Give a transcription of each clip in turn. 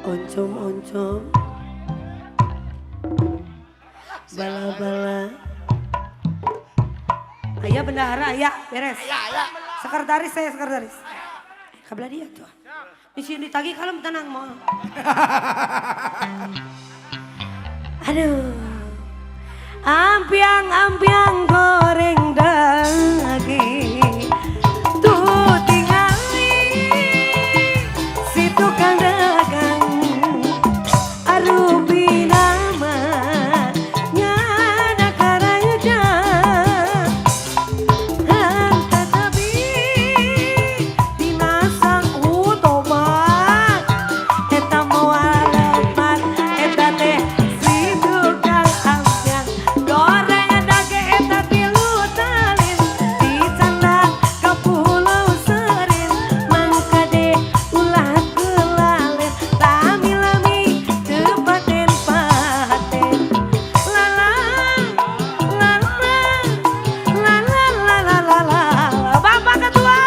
Oncom-oncom bala-bala. Ayah bendahara, ayah beres. Sekretaris saya, sekretaris. Kabelah dia tuh. Di sini tagi kalem tenang mau. Aduh. Ampiang-ampiang goreng daging. Tuh tinggali si tukang dagang. Arupi namanya Nakaraja. Hanta tabi dinasang utomat. Eta moalapan eta teh si tukang ampiang. Goreng dage eta tilu talin. Dicandak ka Pulau Serin. Mangkade ulah kelalin. Lami-lami teu paten-paten. Lalang, lalang, lalang, lalang. Bapak Ketua.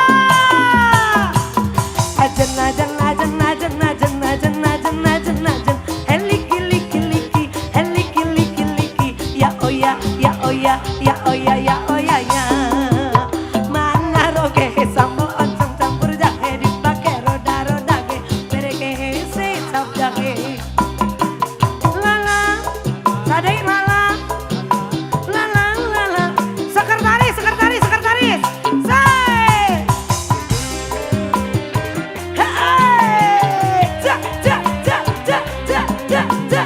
Ajen, ajen, ajen, ajen, ajen, ajen, ajen, ajen, ajen. Heliki, liki, liki, heliki, liki, liki. Ya oh ya, ya oh ya, ya oh ya, ya oh ya, ya. Mana roge sambo oncom campur jahe dipake roda-roda ge. Mereke hese cap jahe. Lalang, sadai lalang, lalang, lalang. Sekretaris, sekretaris, sekretaris. Say. Hey, ja, ja, ja, ja, ja, ja, ja.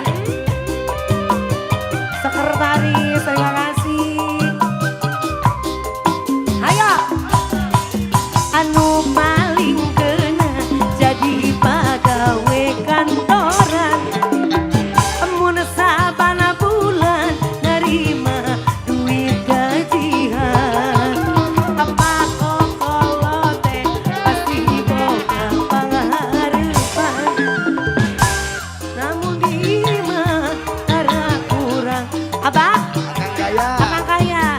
Sekretaris, terima kasih. Ayo. Anu paling kena jadi pagawe kantoran. Mun sabana bulan nerima duit gajian. Apa kokolote pasti boga pangarepan. Namun di mah tara kurang. Abah, akang kaya.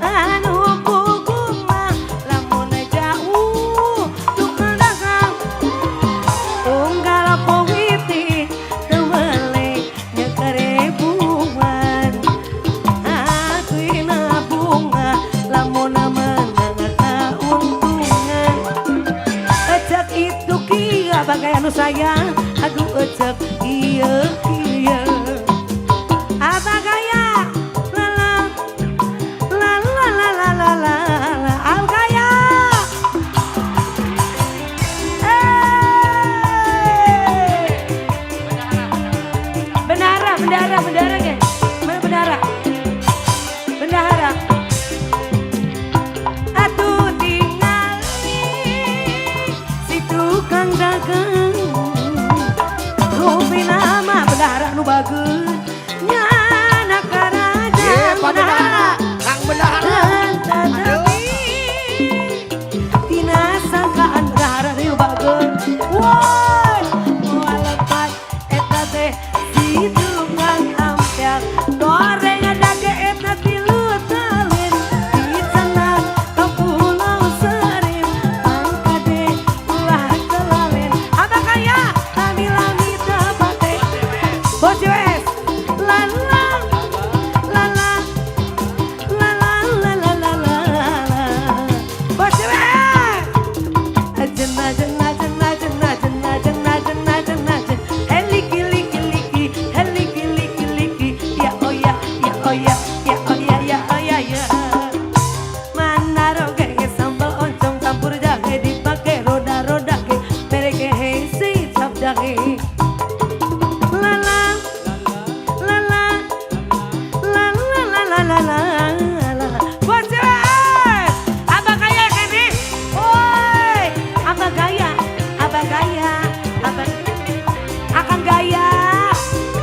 Anu buku mah lamun jauh tukang dagang. Unggal powiti teu meuleh nyakarebuan. Akuina bunga lamun menang kauntungan. Ecek itu kia bagai anu sayang. Aduh ecek iya iya. Abah gaya lalang lalang lalang lalang al gaya. Bendahara, bendahara, bendahara ge. Mana bendahara? Bendahara. Atuh tingali si tukang dagang. Rupi nama bendahara nu bageun. Nya Nakaraja bendahara. Kang bendahara. Tetapi dinasangkaan bendahara nu bageun. Woi, moal lepat eta teh si tukang ampiang. Goreng dage eta tilu talin. Dicenang ka Pulau Serin. Mangkade ulah kelalin. Abah kaya lami-lami teu pate. Bos wes lalang lalang lalang lalang lalang. Bos wes ajen ajen ajen ajen ajen ajen ajen ajen ajen. Heliki liki liki heliki liki liki. Ya oh ya, ya oh ya, ya oh ya, ya oh ya, ya. Mana roge sambal oncom campur jahe dipake roda-roda ge. Mereke hese cap jahe. Lalang lalang lalang lalang lalang. Bos wes abah kaya kene. Woi, abah gaya, abah gaya, abah akang gaya,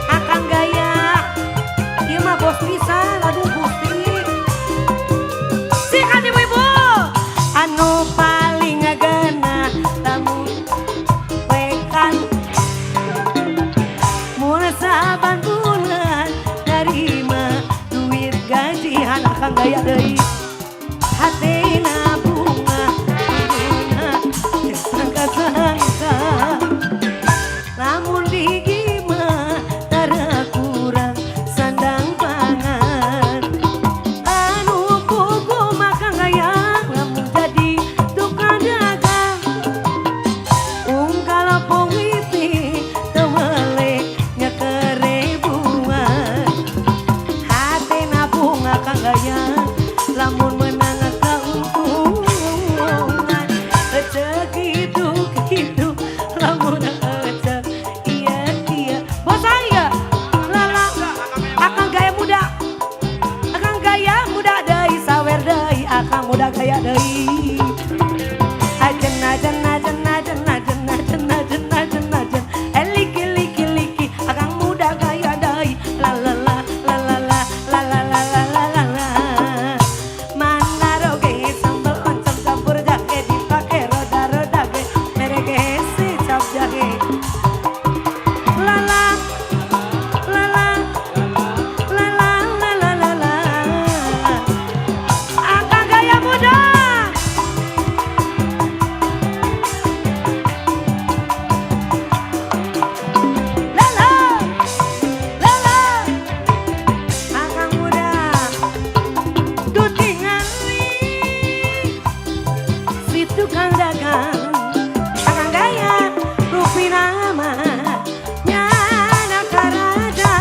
akang gaya. Ieu mah bos pisan, aduh Gusti. Sikat ibu-ibu. Anu paling ngagana tamu wekan akang gaya deui. Hatina bunga sangka-sangka lamun digima tara kurang sandang pangan anu pugu maka gaya lamun jadi tukang dagang ungkal pongiti tewale nya kerebuan hatina bunga kang gaya lamun menang keuntungan rezeki gitu lamun aja iya bos saya lala akang gaya muda deui sawer deui akang muda gaya deui ajen liki akang muda gaya deui la la la la la la la la la la la la la mana roge sambal oncom campur jahe dipake roda-roda ge mereke sicap jahe la la la la la la la la la la akang gaya muda la la la la akang muda dutingali si tukang dagang akang gaya rupina mah nyana karada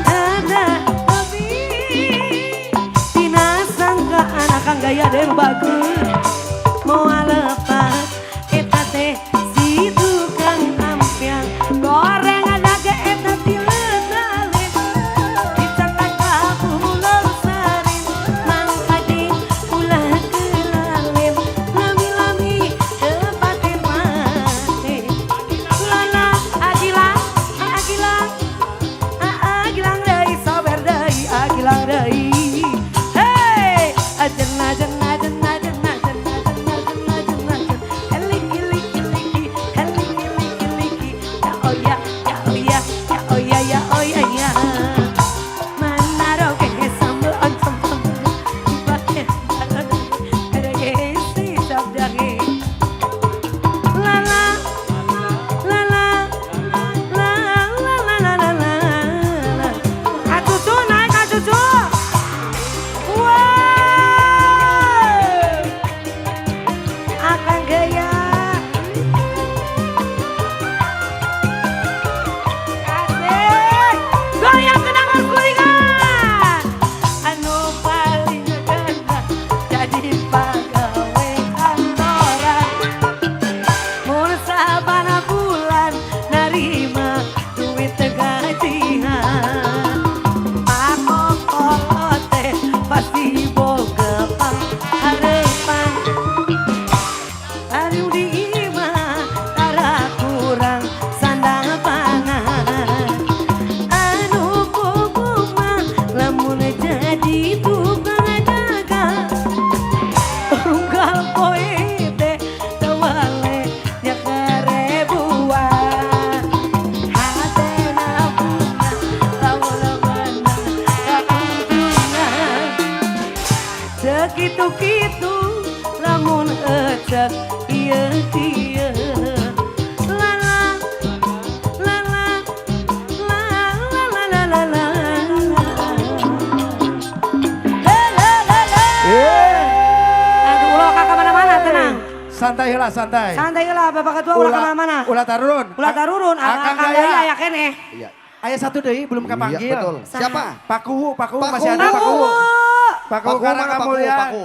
ada tapi tina sangkaan akang gaya deui bagus moal lepas eta teh si tukang ampiang goreng dage eta tileutale dicatak ka pulau sarin mangkadi ulah kelalem lami-lami tepate mate lala agilang deui sawer deui agilang deui hey ajen liki ya oh ya mana roge sambal oncom dipake mereke sicap jahe la la la la la la la la la la atutu naik atutu wow akang gaya asik goyang kenangan kulingan anu paling ganda jadi pagawe kantoran mun sabana bulan narima duit gajian pakok teh pasti boga harapan anu diima tara kurang sandang pangan anu pugu mah lamun jadi tukang dagang unggal poe teh tewale nya kerebuan hatena bunga lamun menang keuntungan segitu-gitu lamun ecek ieu dieu la la la la la la la la la la aduh ulah ka mana-mana tenang Santai heula santai. santai heula bapak ketua ulah ka mana-mana Ulah tarurun. ulah tarurun Akang akang gaya. gaya ya keneh Iya. Aya satu deui belum kepanggil. Iya, betul. Siapa? Paku Paku. masih ada Paku. Paku. Paku karang mana Paku? kamulian. Paku.